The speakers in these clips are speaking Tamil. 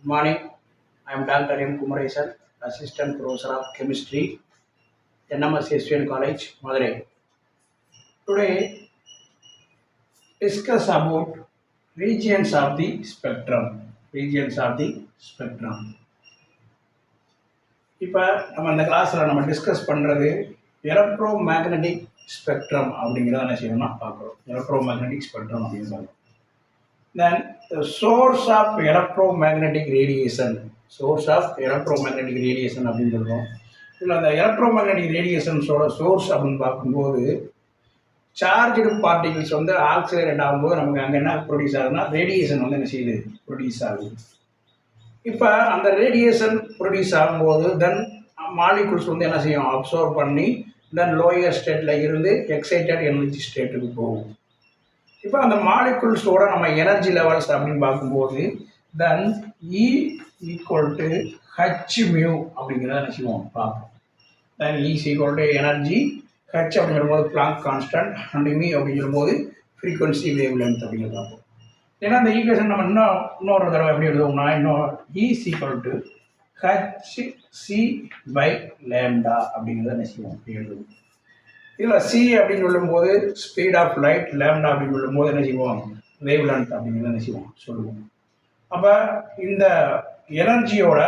Good morning. I am Dr. M. Kumaresan, Assistant Professor of Chemistry, NMS SVN College, Madurai. Today, discuss about regions of the spectrum. Regions of the spectrum. இப்போ நம்ம இந்த கிளாஸில் நம்ம டிஸ்கஸ் பண்ணுறது எலக்ட்ரோ மேக்னட்டிக் ஸ்பெக்ட்ரம் அப்படிங்கிறத என்ன செய்யணும்னா பார்க்குறோம். எலக்ட்ரோ மேக்னட்டிக் ஸ்பெக்ட்ரம் அப்படிங்கிறது. Then the source of electromagnetic radiation. Source of electromagnetic radiation அப்படின்னு சொல்கிறோம். இதில் அந்த எலக்ட்ரோமேக்னட்டிக் ரேடியேஷன்ஸோட சோர்ஸ் அப்படின்னு பார்க்கும்போது சார்ஜ்டு பார்ட்டிகிள்ஸ் வந்து ஆக்சிலேட் ஆகும்போது நமக்கு அங்கே என்ன ப்ரொடியூஸ் ஆகுதுன்னா ரேடியேஷன் வந்து என்ன செய்யுது ப்ரொடியூஸ் ஆகுது. இப்போ அந்த ரேடியேஷன் ப்ரொடியூஸ் ஆகும்போது தென் மாலிகுல்ஸ் வந்து என்ன செய்யும் அப்சர்வ் பண்ணி தென் லோயர் ஸ்டேட்டில் இருந்து எக்ஸைட்டட் எனர்ஜி ஸ்டேட்டுக்கு போகும். இப்போ அந்த மாலிகுல்ஸோட நம்ம எனர்ஜி லெவல்ஸ் அப்படின்னு பார்க்கும்போது then E equal to H mu அப்படிங்கிறத என்ன செய்வோம் பார்ப்போம். Then is equal to energy H அப்படிங்கிற போது பிளாங்க் கான்ஸ்டன்ட் அண்ட் மீ அப்படிங்கிற போது ஃப்ரீக்வன்சி வேவ் லென்த் அப்படிங்கிறத பார்ப்போம். ஏன்னா இந்த ஈக்குவேஷன் நம்ம இன்னொரு தடவை எப்படி எழுதுவோம்னா இன்னும் is equal to h c by lambda அப்படிங்கிறத என்ன செய்வோம் எழுதுவோம். இதில் சி அப்படின்னு சொல்லும்போது ஸ்பீட் ஆஃப் லைட், லேம்டா அப்படின்னு சொல்லும்போது என்ன செய்வோம் வேவ் லென்த் அப்படிங்கிறத என்ன செய்வோம் சொல்லுவோம். அப்போ இந்த எனர்ஜியோட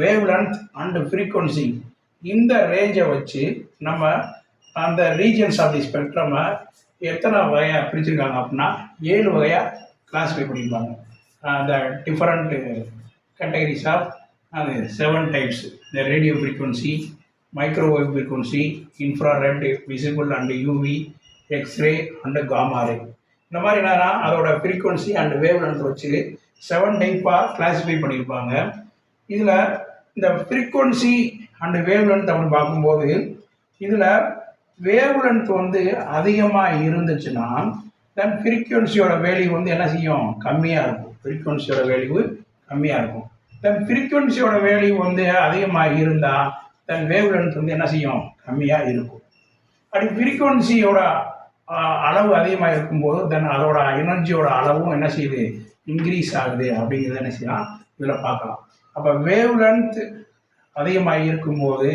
வேவ் லென்த் அண்டு ஃப்ரீக்வன்சி இந்த ரேஞ்சை வச்சு நம்ம அந்த ரீஜன்ஸ் ஆஃப் தி ஸ்பெக்ட்ரமை எத்தனை வகையாக பிரிச்சிருக்காங்க அப்படின்னா 7 வகையாக கிளாஸிஃபை பண்ணியிருப்பாங்க. அந்த டிஃப்ரெண்ட் கேட்டகரிஸ் ஆஃப் அது 7 டைப்ஸ். இந்த radio frequency, microwave frequency, infrared, visible and UV, X ray and gamma ray. இந்த மாதிரி என்னன்னா அதோட ஃப்ரீக்வன்சி அண்டு வேவ் லென்த் வச்சு 7 டைப்பாக கிளாஸிஃபை பண்ணியிருப்பாங்க. இதில் இந்த ஃப்ரீக்வன்சி அண்டு வேவ் லென்த் அப்படின்னு பார்க்கும்போது இதில் வேவ் லென்த் வந்து அதிகமாக இருந்துச்சுன்னா தென் ஃப்ரீக்வன்சியோட வேல்யூ வந்து என்ன செய்யும் கம்மியாக இருக்கும். ஃப்ரீக்வன்சியோட வேல்யூ கம்மியாக இருக்கும். தென் ஃப்ரீக்வன்சியோட வேல்யூ வந்து அதிகமாக இருந்தால் தென் வேவ் லென்த் வந்து என்ன செய்யும் கம்மியாக இருக்கும். அப்படி ஃப்ரீக்வன்சியோட அளவு அதிகமாக இருக்கும்போது தென் அதோட எனர்ஜியோட அளவும் என்ன செய்யுது இன்க்ரீஸ் ஆகுது அப்படிங்கிறத என்ன செய்யலாம் இதில் பார்க்கலாம். அப்போ வேவ் லென்த் அதிகமாக இருக்கும்போது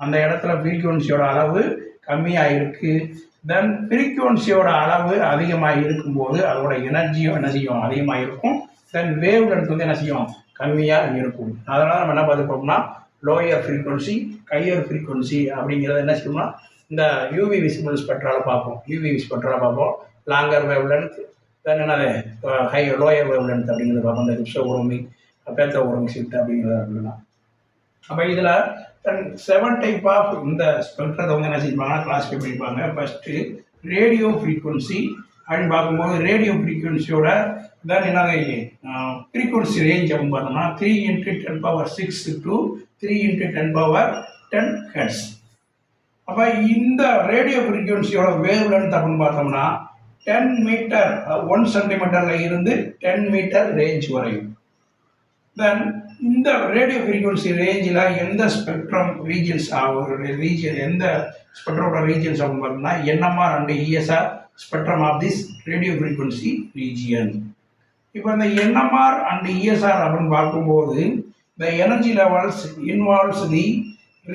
அந்த இடத்துல ஃப்ரீக்வன்சியோட அளவு கம்மியாக இருக்குது. தென் ஃப்ரீக்வன்சியோட அளவு அதிகமாக இருக்கும்போது அதோட எனர்ஜியும் என்ன செய்யும் அதிகமாக இருக்கும். தென் வேவ் லென்த் வந்து என்ன செய்யும் கம்மியாக இருக்கும். அதனால் நம்ம என்ன பார்த்துப்போம்னா லோயர் ஃப்ரீக்வன்சி, ஹையர் ஃப்ரீக்வன்சி அப்படிங்கிறத என்ன செய்யணும்னா இந்த யூவி விசிபிள் ஸ்பெக்ட்ரால் பார்ப்போம். யூவி ஸ்பெக்ட்ரால் பார்ப்போம். லாங்கர் வேவ் லென்த் தென் என்னது லோயர் வேவ் லென்த் அப்படிங்கிறது பார்ப்போம். இந்த ஹிப்ஸோகுரோமிக், பேத்தோகுரோமிக் ஷிஃப்ட் அப்படிங்கிறத அப்படிலாம். அப்போ இதில் 7 டைப் ஆஃப் இந்த ஸ்பெக்ட்ரத்தை வந்து என்ன செய்வாங்கன்னா கிளாஸிஃபை பண்ணியிருப்பாங்க. ஃபஸ்ட்டு ரேடியோ ஃப்ரீக்வன்சி அப்படின்னு பார்க்கும்போது ரேடியோ ஃப்ரீக்வன்சியோட தென் என்னது ஃப்ரீக்வன்சி ரேஞ்ச் அப்படின்னு பார்த்தோம்னா 3 × 10⁶ to 3 × 10⁻10 ஹெர்ட்ஸ். அப்போ இந்த ரேடியோ ஃப்ரீக்வன்சியோட வேவ் லென்த் அப்படின்னு பார்த்தோம்னா 10 மீட்டர் 1 சென்டிமீட்டரில் இருந்து 10 மீட்டர் ரேஞ்ச் வரையும். தென் இந்த ரேடியோ ஃப்ரீக்வன்சி ரேஞ்சில் எந்த ஸ்பெக்ட்ரம் ரீஜன்ஸ் ரீஜன் எந்த ஸ்பெக்ட்ரோட ரீஜன்ஸ் அப்படின்னு பார்த்தோம்னா NMR and ESR spectrum of this radio frequency region. இப்போ இந்த NMR அண்ட் ESR அப்படின்னு பார்க்கும்போது the energy levels involves the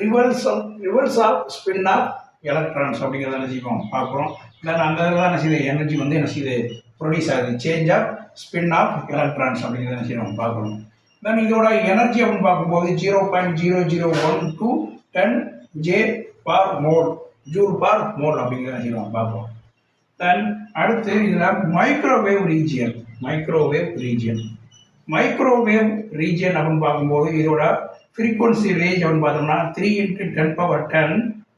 reverse of spin of electrons அப்படிங்கிறத என்ன செய்வோம் பார்க்குறோம். தென் அந்த இதில் என்ன செய்யுது எனர்ஜி வந்து என்ன செய்யுது ப்ரொடியூஸ் ஆகுது. Change of spin of electrons அப்படிங்கிறத என்ன செய்யணும் பார்க்கணும். தென் இதோட எனர்ஜி அப்படின்னு பார்க்கும்போது 0.001 to 10 J/mol ஜூல்/மோல் அப்படிங்கிறத என்ன செய்யணும் பார்ப்போம். தென் அடுத்து இதில் மைக்ரோவேவ் ரீஜியன் அப்படின்னு பார்க்கும்போது இதோட ஃப்ரீக்வன்சி ரேஞ்ச் அப்படின்னு பார்த்தோம்னா 3 × 10⁻10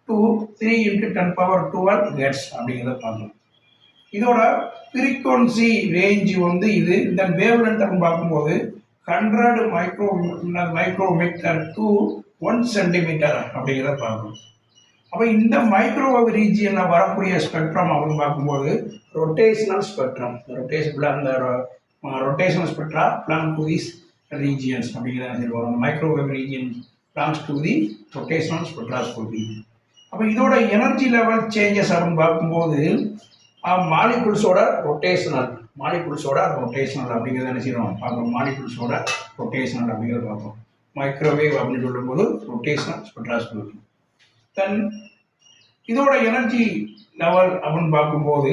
to 3 × 10⁻12 ஹெர்ட்ஸ் அப்படிங்கிறத பார்க்கணும். இதோட ஃப்ரீக்வன்சி ரேஞ்ச் வந்து இது. இந்த வேவ் லென்த் அப்படின்னு பார்க்கும்போது 100 மைக்ரோமீட்டர் to 1 சென்டிமீட்டர் அப்படிங்கிறத பார்க்கணும். அப்போ இந்த மைக்ரோவேவ் ரீஜியனில் வரக்கூடிய ஸ்பெக்ட்ரம் அப்படின்னு பார்க்கும்போது ரொட்டேஷனல் ஸ்பெக்ட்ரம். அந்த rotational spectra Blanc to this regions அப்படிங்கிறத சொல்லுவாங்க. Microwave region belongs to the rotational spectroscopy. அப்போ இதோட எனர்ஜி லெவல் சேஞ்சஸ் அப்படின்னு பார்க்கும்போது மாலிகுல்ஸோட ரொட்டேஷனல் மாலிகுல்ஸோட ரொட்டேஷனல் அப்படிங்கிறத என்ன செய்யணும் பார்க்குறோம். மாலிகுல்ஸோட ரொட்டேஷனல் அப்படிங்கிறத பார்ப்போம். மைக்ரோவேவ் அப்படின்னு சொல்லும்போது ரொட்டேஷனல் ஸ்பெக்ட்ராஸ்கோபி. தென் இதோட எனர்ஜி லெவல் அப்படின்னு பார்க்கும்போது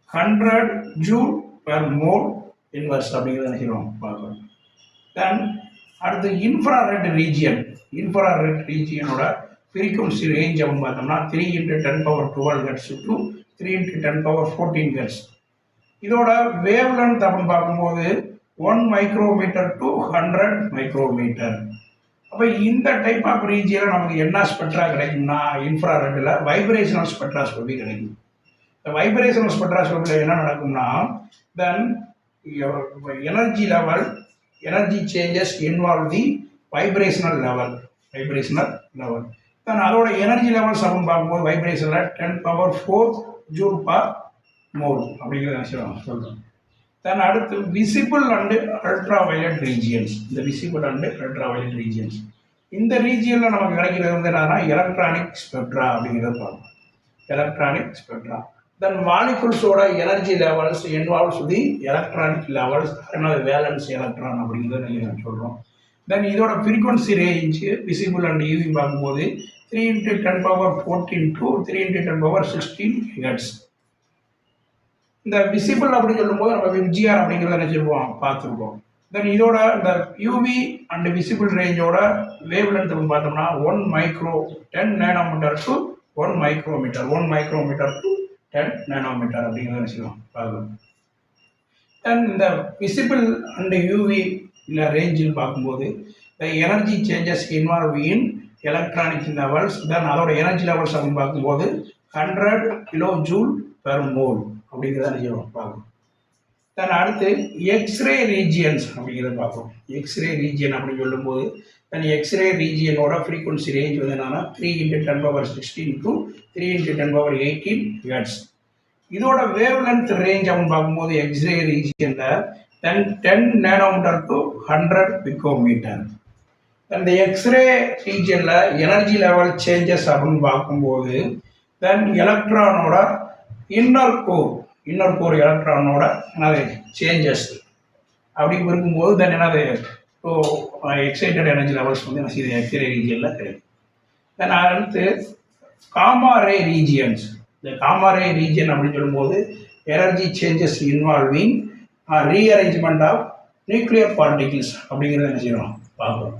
100 ஜூல் பெர் மோல் இன்வெர்ஸ் அப்படிங்கிறத என்ன செய்யணும் பார்க்குறோம். தென் அடுத்து இன்ஃப்ராரெட் ரீஜியனோட ஃப்ரீக்வன்சி ரேஞ்ச் அப்படின்னு பார்த்தோம்னா 3 × 10⁻12 ஹெர்ட்ஸ் டு 3 × 10⁻14 ஹெர்ட்ஸ். இதோட வேவ் லென்த் அப்படின்னு பார்க்கும்போது 1 மைக்ரோமீட்டர் டு 100 மைக்ரோமீட்டர். அப்போ இந்த டைப் ஆஃப் ரீஜியனில் நமக்கு என்ன ஸ்பெக்ட்ரா கிடைக்கும்னா இன்ஃப்ராரெட்டில் வைப்ரேஷனல் ஸ்பெக்ட்ராஸ்கோபி கிடைக்கும். இந்த வைப்ரேஷனல் ஸ்பெக்ட்ராஸ்கோபியில் என்ன நடக்கும்னா தென் எனர்ஜி சேஞ்சஸ் இன்வால்வ் தி வைப்ரேஷனல் லெவல் தென் அதோட எனர்ஜி லெவல்ஸ் அப்படின்னு பார்க்கும்போது வைப்ரேஷனில் 10⁴ ஜூல் பர் மோல் அப்படிங்கிறத சொல்கிறோம். தென் அடுத்து visible and ultraviolet regions. இந்த visible and ultraviolet regions இந்த ரீஜியனில் நமக்கு கிடைக்கிறது வந்து என்னன்னா எலக்ட்ரானிக் ஸ்பெக்ட்ரா அப்படிங்கிறத பார்க்கணும். Electronic spectra. தென் மாலிகுல்ஸோட energy levels involves the electronic levels, அதனால வேலன்ஸ் எலக்ட்ரான் அப்படிங்கிறத நீங்கள் சொல்கிறோம். தென் இதோட frequency range visible and UV பார்க்கும்போது 3 × 10⁻14 டு 3 × 10⁻16 ஹெர்ட்ஸ். இந்த விசிபிள் அப்படின்னு சொல்லும்போது நம்ம விப்ஜிஆர் அப்படிங்கிறத என்ன சொல்லுவோம் பார்த்துருக்கோம். தென் இதோட இந்த யூவி அண்ட் விசிபிள் ரேஞ்சோட வேவ் லென்த் பார்த்தோம்னா 1 micro 10 nanometre to 1 micrometre 1 micrometre to 10 nanometre அப்படிங்கிறத என்ன செய்வோம் பார்க்கணும். தென் இந்த விசிபிள் அண்ட் யூவி இல்லை ரேஞ்சில் பார்க்கும்போது the energy changes involve in electronic levels. Then அதோட எனர்ஜி லெவல்ஸ் அப்படின்னு பார்க்கும்போது 100 கிலோஜூல் பெர் மோல் அப்படிங்கிறத நினைக்கிறோம் பார்க்கணும். தென் அடுத்து எக்ஸ்ரே ரீஜியன்ஸ் அப்படிங்கிறத பார்ப்போம். எக்ஸ்ரே ரீஜியன் அப்படின்னு சொல்லும்போது தென் எக்ஸ்ரே ரீஜியனோட ஃப்ரீக்வன்சி ரேஞ்ச் வந்து என்னன்னா 3 × 10⁻16 டு 3 × 10⁻18 ஹெர்ட்ஸ். இதோட வேவ் லென்த் ரேஞ்ச் அப்படின்னு பார்க்கும்போது எக்ஸ்ரே ரீஜியனில் 10 நேனோமீட்டர் டு 100 பிக்கோமீட்டர். அந்த எக்ஸ்ரே ரீஜியனில் எனர்ஜி லெவல் சேஞ்சஸ் அப்படின்னு பார்க்கும்போது தென் எலக்ட்ரானோட இன்னர் கோர் எலக்ட்ரானோட என்னது சேஞ்சஸ் அப்படி இருக்கும்போது தென் என்னது எக்ஸைட்டட் எனர்ஜி லெவல்ஸ் வந்து என்ன செய்யுது எக்ஸ்ரே ரீஜியனில் கிடைக்கும். தென் அடுத்து காமா ரே ரீஜியன்ஸ். இந்த காமா ரே ரீஜியன் அப்படின்னு சொல்லும்போது energy changes involving rearrangement of nuclear particles அப்படிங்கிறத என்ன செய்யணும் பார்க்கணும்.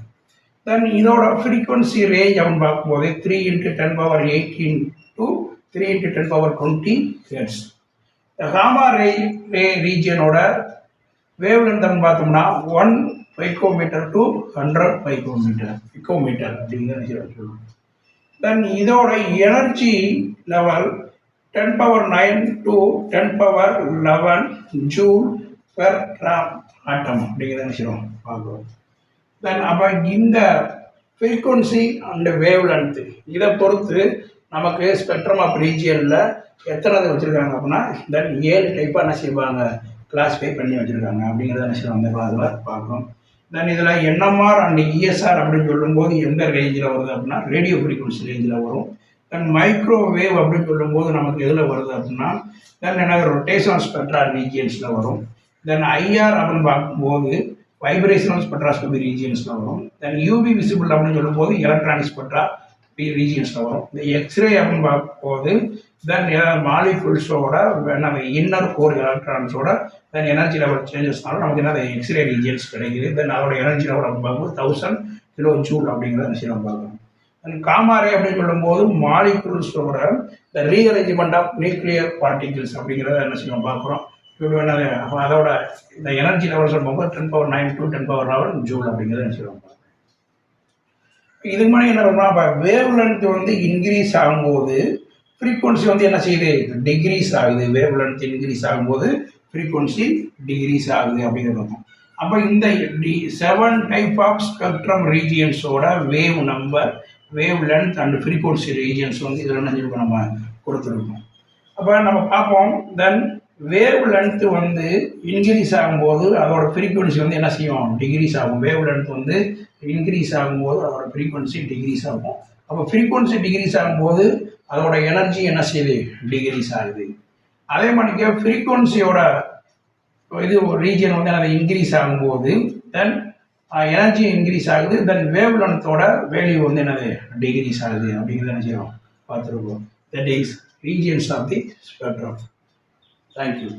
தென் இதோட ஃப்ரீக்வன்சி ரேஞ்ச் அப்படின்னு பார்க்கும்போது 3 × 10⁻18 டு 3 × 10⁻20 ஹெர்ட்ஸ். காமா ரே ரீஜியனோட வேவ் லென்த் பார்த்தோம்னா 1 பைக்கோமீட்டர் டு 100 பிக்கோமீட்டர் அப்படிங்கிறத சொல்லுவோம். தென் இதோட energy level 10⁻9 to 10⁻11 joule per gram atom அப்படிங்கிறத நினைச்சிடும் பார்க்குறோம். தென் அப்போ இந்த ஃப்ரீக்வன்சி அண்ட் வேவ் லென்த் இதை பொறுத்து நமக்கு ஸ்பெக்ட்ரம் ஆஃப் ரீஜியனில் எத்தனை வச்சுருக்காங்க அப்படின்னா தென் 7 டைப்பாக என்ன செய்வாங்க கிளாஸிஃபை பண்ணி வச்சுருக்காங்க அப்படிங்கிறத என்ன செய்வாங்க அதில் பார்க்குறோம். தென் இதில் என்எம்ஆர் அண்ட் இஎஸ்ஆர் அப்படின்னு சொல்லும்போது எந்த ரேஞ்சில் வருது அப்படின்னா ரேடியோ ஃப்ரீக்வன்சி ரேஞ்சில் வரும். தென் மைக்ரோவேவ் அப்படின்னு சொல்லும்போது நமக்கு எதில் வருது அப்படின்னா தென் என்ன ரொட்டேஷனல் ஸ்பெக்ட்ரா ரீஜியன்ஸில் வரும். தென் ஐஆர் அப்படின்னு பார்க்கும்போது வைப்ரேஷனல் ஸ்பெக்ட்ராஸ்கோபி ரீஜியன்ஸில் வரும். தென் யூவி விசிபிள் அப்படின்னு சொல்லும்போது எலக்ட்ரானிக் ஸ்பெக்ட்ரா ரீஜியன்ஸில் வரும். இந்த எக்ஸ்ரே அப்படின்னு பார்க்கும்போது தென் மாலிகுல்ஸோட நம்ம இன்னர் கோர் எலக்ட்ரான்ஸோட தென் எனர்ஜி லெவல் சேஞ்சஸ்னாலும் நமக்கு என்ன எக்ஸ்ரே ரீஜியன்ஸ் கிடைக்குது. தென் அதோட எனர்ஜி லெவல் அப்படின்னு பார்க்கும்போது 1000 கிலோஜூல் அப்படிங்கிறத விஷயம் பார்க்கணும். தென் காமாரே அப்படின்னு சொல்லும்போது மாலிகுல்ஸோட the rearrangement of nuclear particles அப்படிங்கிறத என்ன செய்வோம் பார்க்குறோம். அதோட இந்த எனர்ஜி லெவல்ஸ் பார்க்கும்போது 10⁻9 டு 10⁻11 ஜூல் அப்படிங்கிறத என்ன செய்வோம். இதுக்கு முன்னாடி என்ன பண்ணோம்னா இப்போ வேவ் லென்த் வந்து இன்க்ரீஸ் ஆகும்போது ஃப்ரீக்வன்சி வந்து என்ன செய்யுது டிக்ரீஸ் ஆகுது. வேவ் லென்த் இன்க்ரீஸ் ஆகும்போது ஃப்ரீக்வன்சி டிக்ரீஸ் ஆகுது அப்படிங்கிறது. அப்போ இந்த 7 டைப் ஆஃப் ஸ்பெக்ட்ரம் ரீஜியன்ஸோட wave number, wavelength and frequency regions வந்து இதில் என்ன நம்ம கொடுத்துருக்கோம். அப்போ நம்ம பார்ப்போம். தென் வேவ் லென்த் வந்து இன்க்ரீஸ் ஆகும்போது அதோட ஃப்ரீக்வன்சி வந்து என்ன செய்யும் டிக்ரீஸ் ஆகும். வேவ் லென்த் வந்து இன்க்ரீஸ் ஆகும்போது அதோட ஃப்ரீக்வன்சி டிக்ரீஸ் ஆகும். அப்போ ஃப்ரீக்வன்சி டிக்ரீஸ் ஆகும்போது அதோட எனர்ஜி என்ன செய்யுது டிக்ரீஸ் ஆகுது. அதே மாதிரிக்கு ஃப்ரீக்வன்சியோட இது ரீஜன் வந்து அதை இன்க்ரீஸ் ஆகும்போது தென் எனர்ஜி இன்க்ரீஸ் ஆகுது, தென் வேவ் லென்த்தோட வேல்யூ வந்து என்னது டிக்ரீஸ் ஆகுது அப்படிங்கிறத என்ன செய்யணும் பார்த்துருக்கோம். That is regions of the spectrum. Thank you.